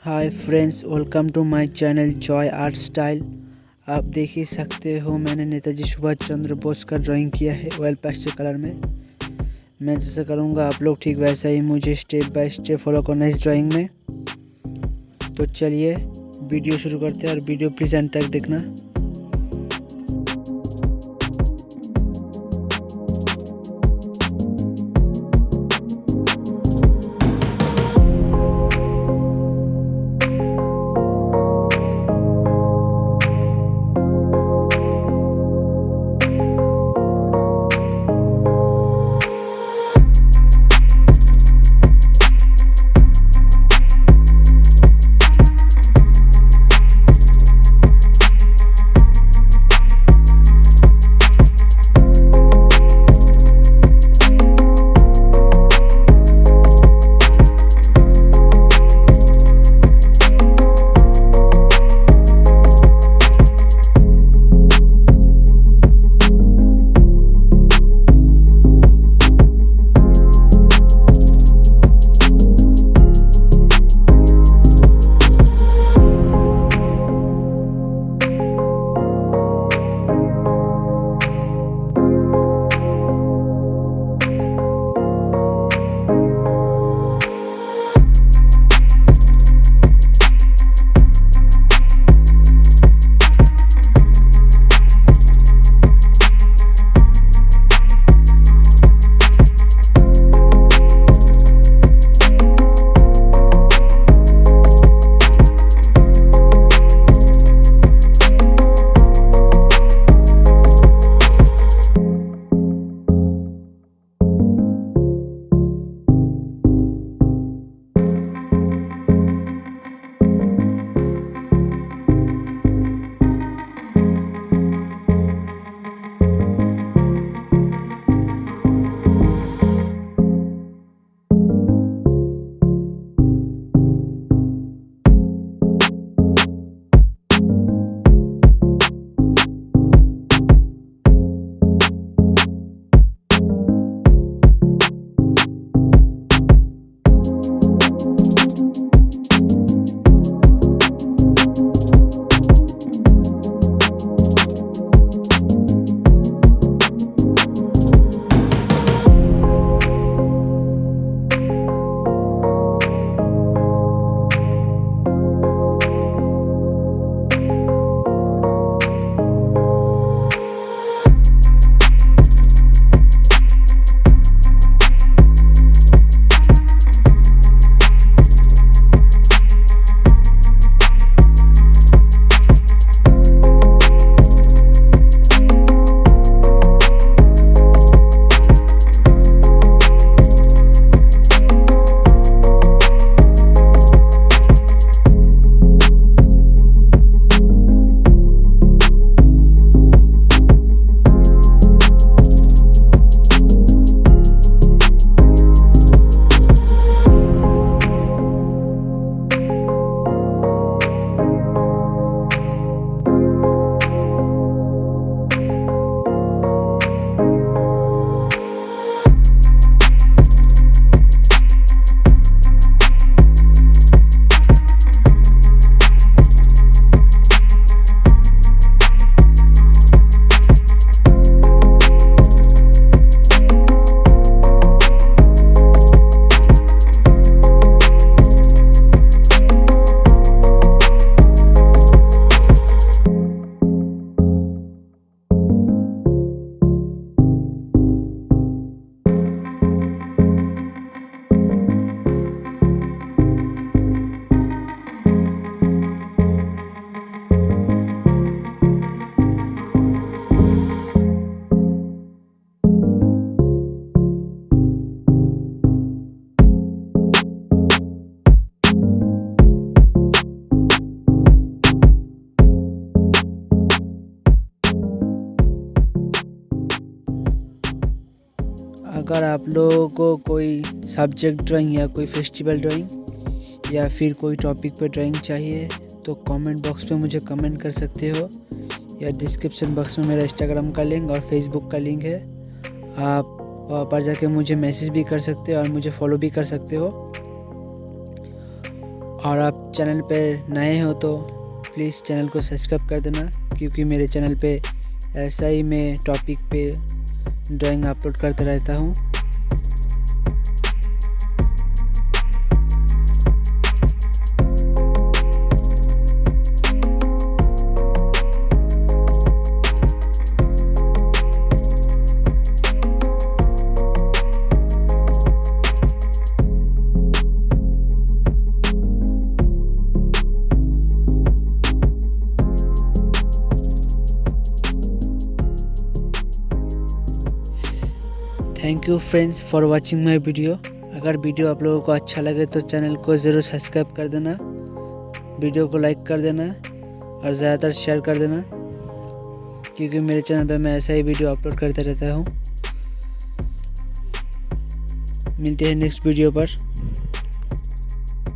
Hi friends, welcome to my channel Joy Art Style. आप देख ही सकते हो मैंने नेताजी सुभाष चंद्र बोस का ड्राइंग किया है ऑयल पेस्टल कलर में। मैं जैसा करूँगा आप लोग ठीक वैसा ही मुझे स्टेप बाय स्टेप फॉलो करना इस ड्राइंग में। तो चलिए वीडियो शुरू करते हैं और वीडियो प्लीज़ एंड तक देखना। अगर आप लोगों को कोई सब्जेक्ट ड्राइंग या कोई फेस्टिवल ड्राइंग या फिर कोई टॉपिक पे ड्राइंग चाहिए तो कमेंट बॉक्स में मुझे कमेंट कर सकते हो, या डिस्क्रिप्शन बॉक्स में मेरा इंस्टाग्राम का लिंक और फेसबुक का लिंक है। आप वहाँ पर जाके मुझे मैसेज भी कर सकते हो और मुझे फॉलो भी कर सकते हो। और आप चैनल पे नए हो तो प्लीज़ चैनल को सब्सक्राइब कर देना, क्योंकि मेरे चैनल पे ऐसा ही मैं टॉपिक पे ड्राइंग अपलोड करता रहता हूँ। Thank you friends for watching my video. अगर वीडियो आप लोगों को अच्छा लगे तो चैनल को ज़रूर सब्सक्राइब कर देना, वीडियो को लाइक कर देना और ज़्यादातर शेयर कर देना, क्योंकि मेरे चैनल पे मैं ऐसा ही वीडियो अपलोड करते रहता हूँ। मिलते हैं नेक्स्ट वीडियो पर।